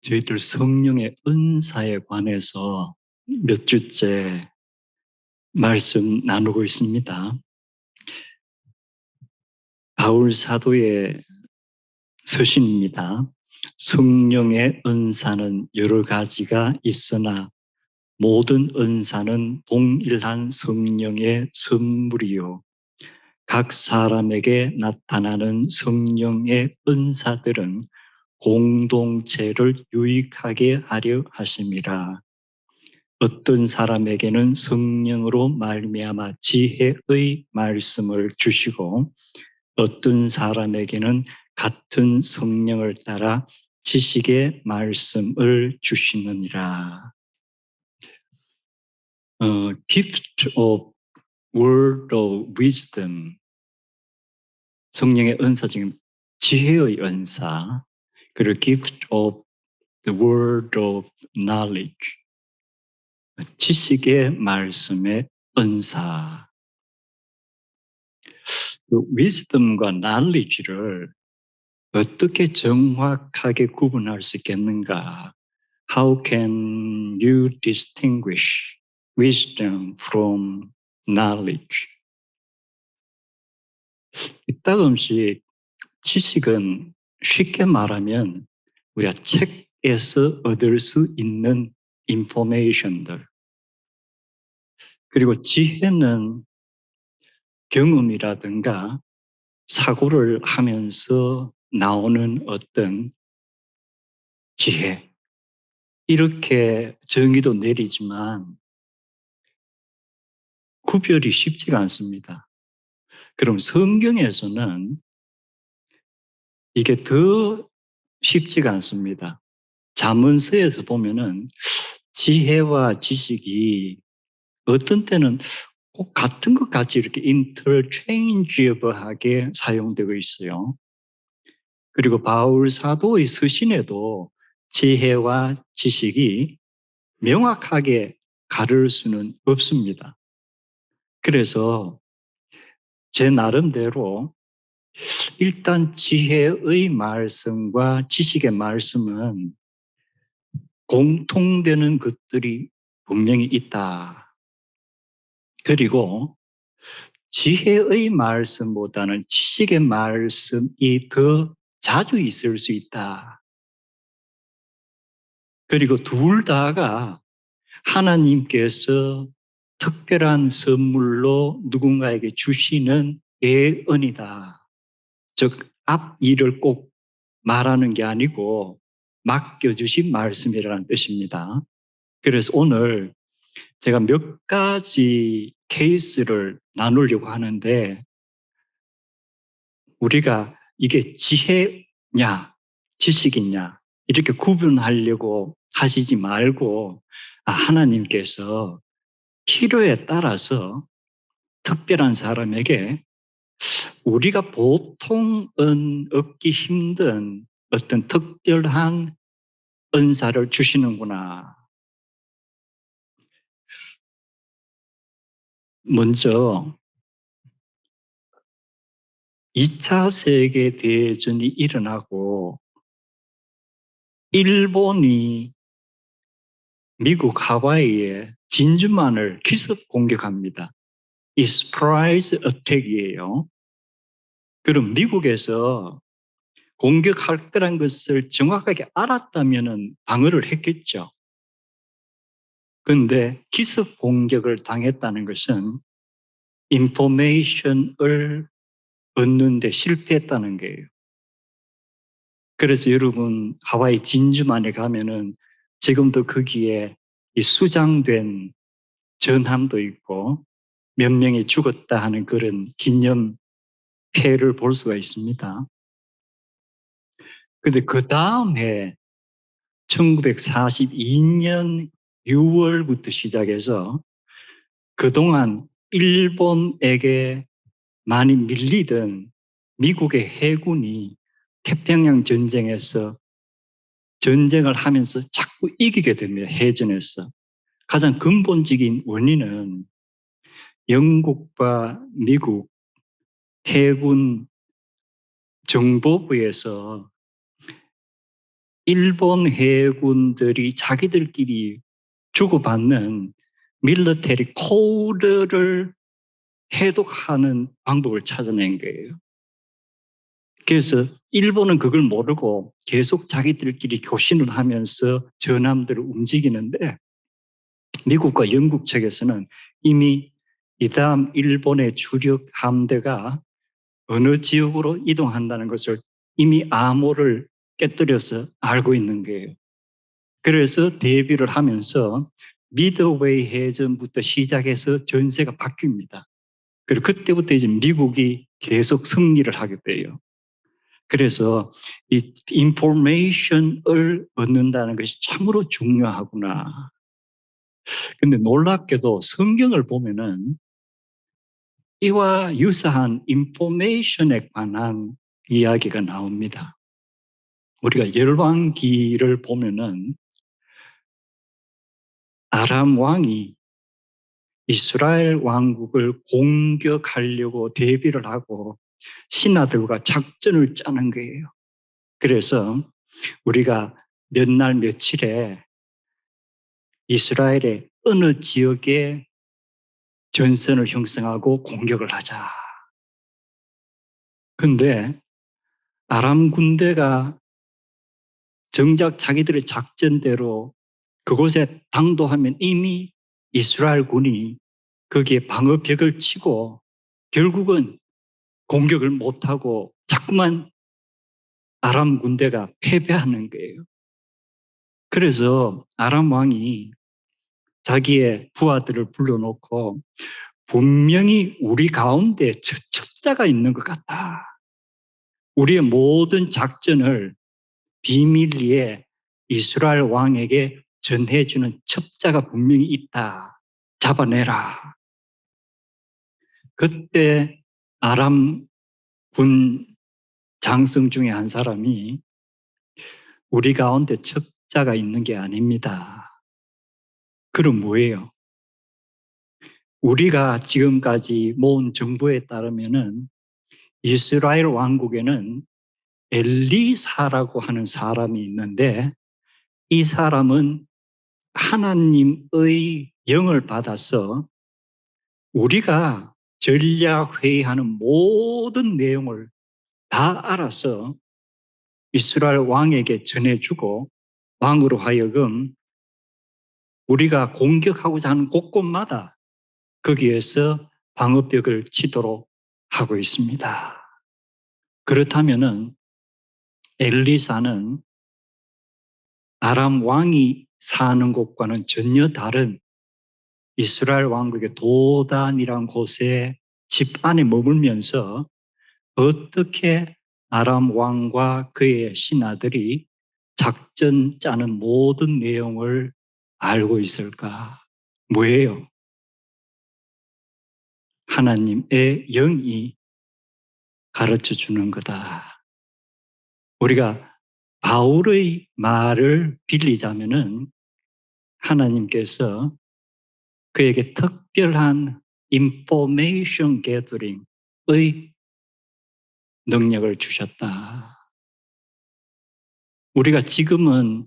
저희들 성령의 은사에 관해서 몇 주째 말씀 나누고 있습니다. 바울 사도의 서신입니다. 성령의 은사는 여러 가지가 있으나 모든 은사는 동일한 성령의 선물이요. 각 사람에게 나타나는 성령의 은사들은 공동체를 유익하게 하려 하심이라. 어떤 사람에게는 성령으로 말미암아 지혜의 말씀을 주시고 어떤 사람에게는 같은 성령을 따라 지식의 말씀을 주시느니라. Gift of word of wisdom, 성령의 은사 중에 지혜의 은사, 그리고 gift of the word of knowledge, 지식의 말씀의 은사. 그 wisdom과 knowledge를 어떻게 정확하게 구분할 수 있겠는가? How can you distinguish wisdom from knowledge? 이따금씩 지식은 쉽게 말하면 우리가 책에서 얻을 수 있는 인포메이션들, 그리고 지혜는 경험이라든가 사고를 하면서 나오는 어떤 지혜, 이렇게 정의도 내리지만 구별이 쉽지가 않습니다. 그럼 성경에서는 이게 더 쉽지가 않습니다. 잠언서에서 보면은 지혜와 지식이 어떤 때는 꼭 같은 것 같이 이렇게 interchangeable하게 사용되고 있어요. 그리고 바울 사도의 서신에도 지혜와 지식이 명확하게 가를 수는 없습니다. 그래서 제 나름대로 일단 지혜의 말씀과 지식의 말씀은 공통되는 것들이 분명히 있다. 그리고 지혜의 말씀보다는 지식의 말씀이 더 자주 있을 수 있다. 그리고 둘 다가 하나님께서 특별한 선물로 누군가에게 주시는 예언이다. 즉, 앞 일을 꼭 말하는 게 아니고 맡겨주신 말씀이라는 뜻입니다. 그래서 오늘 제가 몇 가지 케이스를 나누려고 하는데, 우리가 이게 지혜냐, 지식이냐, 이렇게 구분하려고 하시지 말고, 하나님께서 필요에 따라서 특별한 사람에게 우리가 보통은 얻기 힘든 어떤 특별한 은사를 주시는구나. 먼저 2차 세계대전이 일어나고 일본이 미국 하와이에 진주만을 기습 공격합니다. 이 서프라이즈 어택이에요. 그럼 미국에서 공격할 거란 것을 정확하게 알았다면 방어를 했겠죠. 그런데 기습 공격을 당했다는 것은 인포메이션을 얻는 데 실패했다는 거예요. 그래서 여러분 하와이 진주만에 가면은 지금도 거기에 이 수장된 전함도 있고 몇 명이 죽었다 하는 그런 기념패를 볼 수가 있습니다. 그런데 그 다음 해 1942년 6월부터 시작해서 그동안 일본에게 많이 밀리던 미국의 해군이 태평양 전쟁에서 전쟁을 하면서 자꾸 이기게 됩니다. 해전에서. 가장 근본적인 원인은 영국과 미국 해군 정보부에서 일본 해군들이 자기들끼리 주고받는 밀리터리 코드를 해독하는 방법을 찾아낸 거예요. 그래서 일본은 그걸 모르고 계속 자기들끼리 교신을 하면서 전함들을 움직이는데 미국과 영국 측에서는 이미 이 다음 일본의 주력 함대가 어느 지역으로 이동한다는 것을 이미 암호를 깨뜨려서 알고 있는 거예요. 그래서 대비를 하면서 미드웨이 해전부터 시작해서 전세가 바뀝니다. 그리고 그때부터 이제 미국이 계속 승리를 하게 돼요. 그래서 이 인포메이션을 얻는다는 것이 참으로 중요하구나. 근데 놀랍게도 성경을 보면은 이와 유사한 인포메이션에 관한 이야기가 나옵니다. 우리가 열왕기를 보면은 아람 왕이 이스라엘 왕국을 공격하려고 대비를 하고 신하들과 작전을 짜는 거예요. 그래서 우리가 몇 날 며칠에 이스라엘의 어느 지역에 전선을 형성하고 공격을 하자. 근데 아람 군대가 정작 자기들의 작전대로 그곳에 당도하면 이미 이스라엘 군이 거기에 방어벽을 치고 결국은 공격을 못하고 자꾸만 아람 군대가 패배하는 거예요. 그래서 아람 왕이 자기의 부하들을 불러놓고 분명히 우리 가운데 첩자가 있는 것 같다. 우리의 모든 작전을 비밀리에 이스라엘 왕에게 전해주는 첩자가 분명히 있다. 잡아내라. 그때 아람 군 장성 중에 한 사람이 우리 가운데 첩자가 있는 게 아닙니다. 그럼 뭐예요? 우리가 지금까지 모은 정보에 따르면은 이스라엘 왕국에는 엘리사라고 하는 사람이 있는데 이 사람은 하나님의 영을 받아서 우리가 전략회의하는 모든 내용을 다 알아서 이스라엘 왕에게 전해주고 왕으로 하여금 우리가 공격하고자 하는 곳곳마다 거기에서 방어벽을 치도록 하고 있습니다. 그렇다면은 엘리사는 아람 왕이 사는 곳과는 전혀 다른 이스라엘 왕국의 도단이란 곳에 집 안에 머물면서 어떻게 아람 왕과 그의 신하들이 작전 짜는 모든 내용을 알고 있을까? 뭐예요? 하나님의 영이 가르쳐 주는 거다. 우리가 바울의 말을 빌리자면은 하나님께서 그에게 특별한 인포메이션 게더링의 능력을 주셨다. 우리가 지금은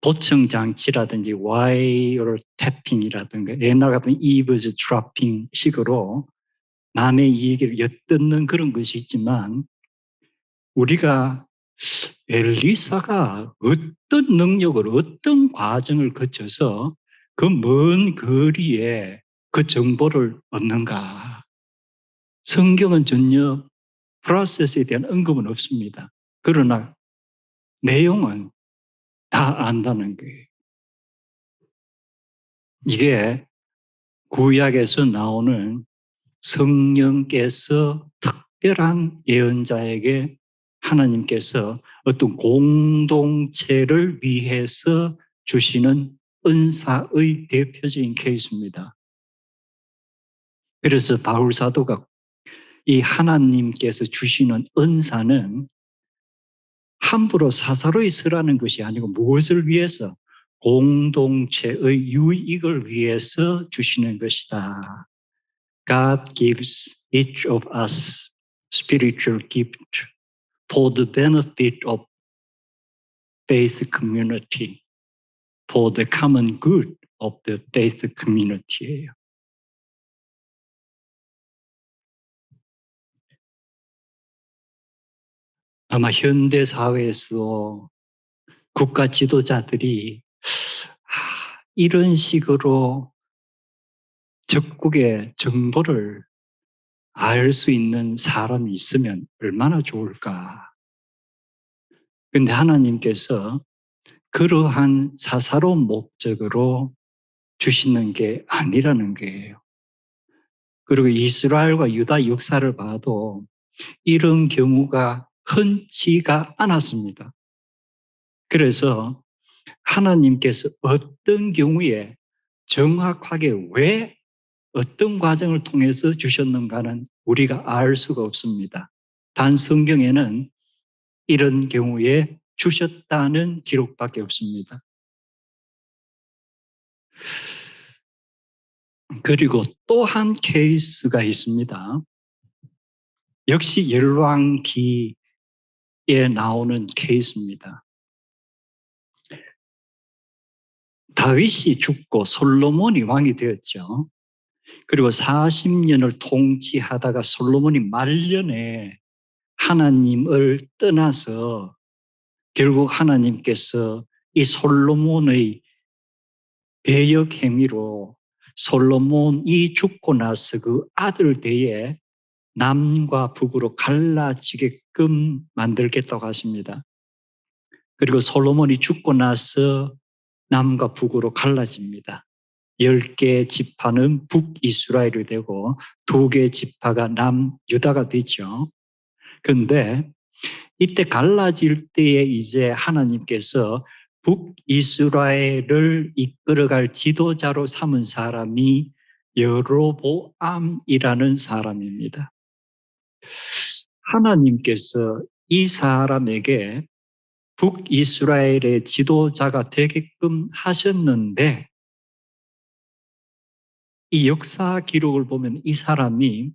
도청 장치라든지 와이어 태핑이라든가 옛날 같은 이브즈 트래핑 식으로 남의 얘기를 엿듣는 그런 것이 있지만 우리가 엘리사가 어떤 능력을 어떤 과정을 거쳐서 그 먼 거리에 그 정보를 얻는가. 성경은 전혀 프로세스에 대한 언급은 없습니다. 그러나 내용은 다 안다는 거예요. 이게 구약에서 나오는 성령께서 특별한 예언자에게 하나님께서 어떤 공동체를 위해서 주시는 은사의 대표적인 케이스입니다. 그래서 바울 사도가 이 하나님께서 주시는 은사는 함부로 사사로이 쓰라는 것이 아니고 무엇을 위해서? 공동체의 유익을 위해서 주시는 것이다. God gives each of us spiritual gift for the benefit of faith community for the common good of the faith community예요. 아마 현대 사회에서 국가 지도자들이 이런 식으로 적국의 정보를 알 수 있는 사람이 있으면 얼마나 좋을까. 근데 하나님께서 그러한 사사로운 목적으로 주시는 게 아니라는 거예요. 그리고 이스라엘과 유다 역사를 봐도 이런 경우가 흔치가 않았습니다. 그래서 하나님께서 어떤 경우에 정확하게 왜 어떤 과정을 통해서 주셨는가는 우리가 알 수가 없습니다. 단 성경에는 이런 경우에 주셨다는 기록밖에 없습니다. 그리고 또 한 케이스가 있습니다. 역시 열왕기에 나오는 케이스입니다. 다윗이 죽고 솔로몬이 왕이 되었죠. 그리고 40년을 통치하다가 솔로몬이 말년에 하나님을 떠나서 결국 하나님께서 이 솔로몬의 배역 행위로 솔로몬이 죽고 나서 그 아들 대에 남과 북으로 갈라지게끔 만들겠다고 하십니다. 그리고 솔로몬이 죽고 나서 남과 북으로 갈라집니다. 10개 지파는 북이스라엘이 되고 2개 지파가 남유다가 되죠. 그런데 이때 갈라질 때에 이제 하나님께서 북이스라엘을 이끌어갈 지도자로 삼은 사람이 여로보암이라는 사람입니다. 하나님께서 이 사람에게 북이스라엘의 지도자가 되게끔 하셨는데 이 역사 기록을 보면 이 사람이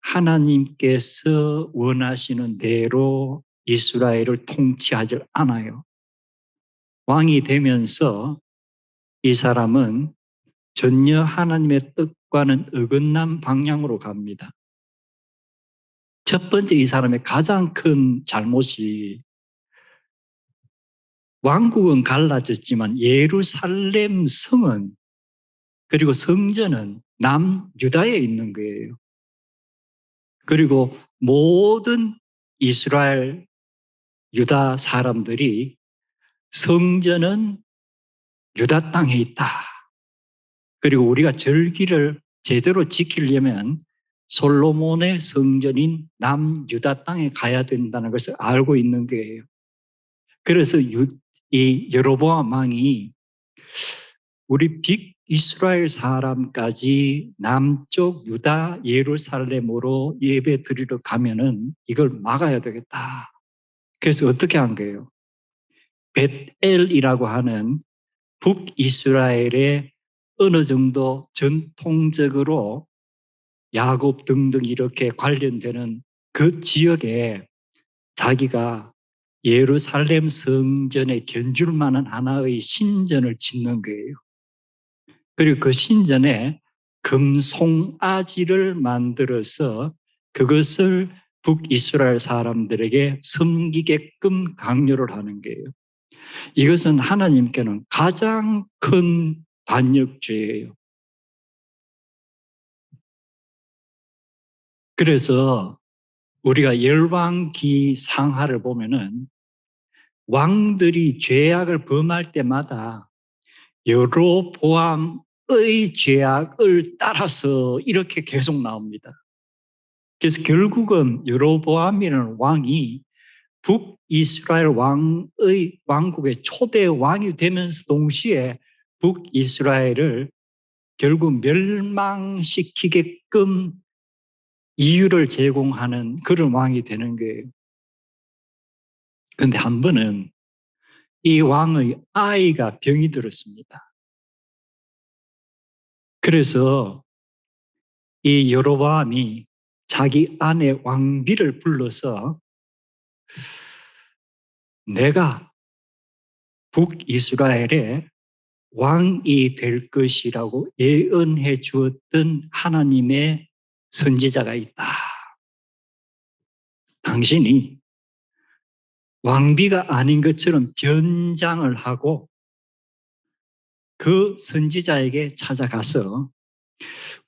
하나님께서 원하시는 대로 이스라엘을 통치하지 않아요. 왕이 되면서 이 사람은 전혀 하나님의 뜻과는 어긋난 방향으로 갑니다. 첫 번째 이 사람의 가장 큰 잘못이 왕국은 갈라졌지만 예루살렘 성은 그리고 성전은 남유다에 있는 거예요. 그리고 모든 이스라엘 유다 사람들이 성전은 유다 땅에 있다. 그리고 우리가 절기를 제대로 지키려면 솔로몬의 성전인 남유다 땅에 가야 된다는 것을 알고 있는 거예요. 그래서 이 여로보암 왕이 우리 북이스라엘 사람까지 남쪽 유다 예루살렘으로 예배 드리러 가면은 이걸 막아야 되겠다. 그래서 어떻게 한 거예요? 벳엘이라고 하는 북이스라엘의 어느 정도 전통적으로 야곱 등등 이렇게 관련되는 그 지역에 자기가 예루살렘 성전에 견줄 만한 하나의 신전을 짓는 거예요. 그리고 그 신전에 금송아지를 만들어서 그것을 북이스라엘 사람들에게 섬기게끔 강요를 하는 거예요. 이것은 하나님께는 가장 큰 반역죄예요. 그래서 우리가 열왕기 상하를 보면은 왕들이 죄악을 범할 때마다 여로보암의 죄악을 따라서 이렇게 계속 나옵니다. 그래서 결국은 여로보암이라는 왕이 북이스라엘 왕국의 초대 왕이 되면서 동시에 북이스라엘을 결국 멸망시키게끔 이유를 제공하는 그런 왕이 되는 거예요. 그런데 한 번은 이 왕의 아이가 병이 들었습니다. 그래서 이 여로보암이 자기 아내 왕비를 불러서 내가 북이스라엘의 왕이 될 것이라고 예언해 주었던 하나님의 선지자가 있다. 당신이 왕비가 아닌 것처럼 변장을 하고 그 선지자에게 찾아가서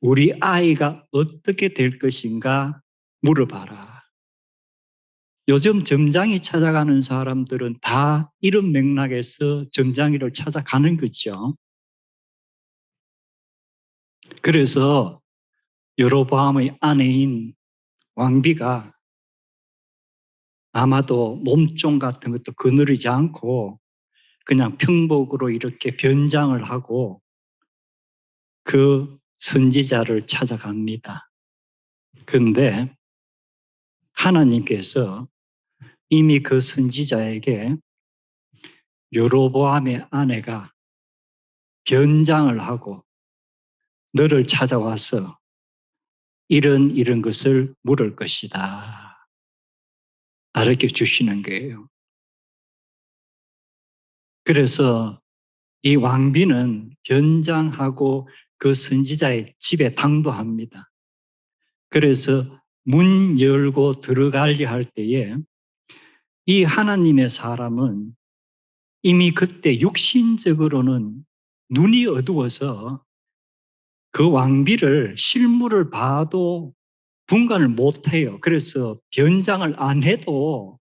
우리 아이가 어떻게 될 것인가 물어봐라. 요즘 점장이 찾아가는 사람들은 다 이런 맥락에서 점장이를 찾아가는 거죠. 그래서 여로보암의 아내인 왕비가 아마도 몸종 같은 것도 거느리지 않고 그냥 평복으로 이렇게 변장을 하고 그 선지자를 찾아갑니다. 그런데 하나님께서 이미 그 선지자에게 여로보암의 아내가 변장을 하고 너를 찾아와서 이런 것을 물을 것이다. 가르쳐 주시는 거예요. 그래서 이 왕비는 변장하고 그 선지자의 집에 당도합니다. 그래서 문 열고 들어가려 할 때에 이 하나님의 사람은 이미 그때 육신적으로는 눈이 어두워서 그 왕비를 실물을 봐도 분간을 못해요. 그래서 변장을 안 해도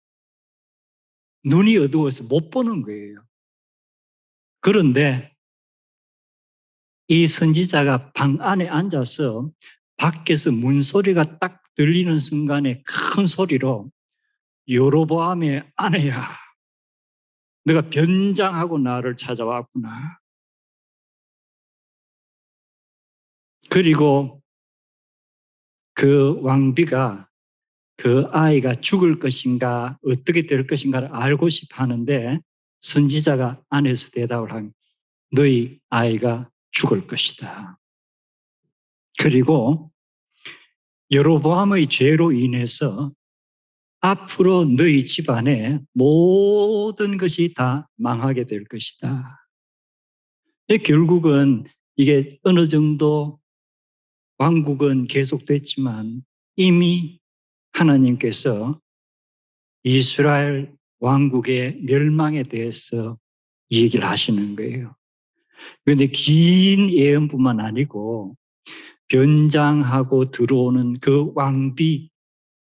눈이 어두워서 못 보는 거예요. 그런데 이 선지자가 방 안에 앉아서 밖에서 문소리가 딱 들리는 순간에 큰 소리로 여로보암의 아내야, 내가 변장하고 나를 찾아왔구나. 그리고 그 왕비가 그 아이가 죽을 것인가 어떻게 될 것인가를 알고 싶어 하는데 선지자가 안에서 대답을 한 너희 아이가 죽을 것이다. 그리고 여로보암의 죄로 인해서 앞으로 너희 집안에 모든 것이 다 망하게 될 것이다. 결국은 이게 어느 정도 왕국은 계속됐지만 이미 하나님께서 이스라엘 왕국의 멸망에 대해서 얘기를 하시는 거예요. 그런데 긴 예언뿐만 아니고 변장하고 들어오는 그 왕비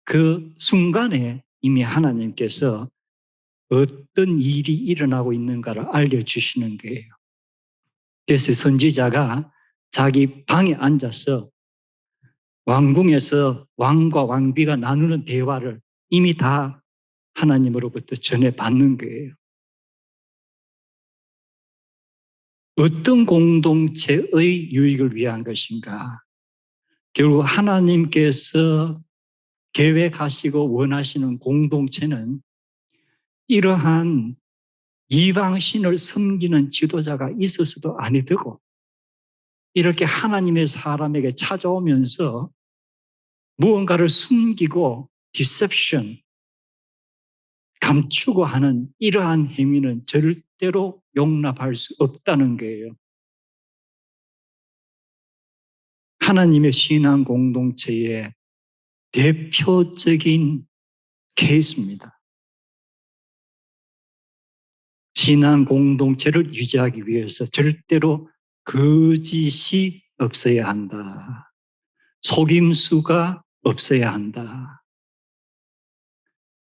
그 순간에 이미 하나님께서 어떤 일이 일어나고 있는가를 알려주시는 거예요. 그래서 선지자가 자기 방에 앉아서 왕궁에서 왕과 왕비가 나누는 대화를 이미 다 하나님으로부터 전해받는 거예요. 어떤 공동체의 유익을 위한 것인가? 결국 하나님께서 계획하시고 원하시는 공동체는 이러한 이방신을 섬기는 지도자가 있어서도 아니 되고 이렇게 하나님의 사람에게 찾아오면서 무언가를 숨기고 디셉션, 감추고 하는 이러한 행위는 절대로 용납할 수 없다는 거예요. 하나님의 신앙 공동체의 대표적인 케이스입니다. 신앙 공동체를 유지하기 위해서 절대로 거짓이 없어야 한다. 속임수가 없어야 한다.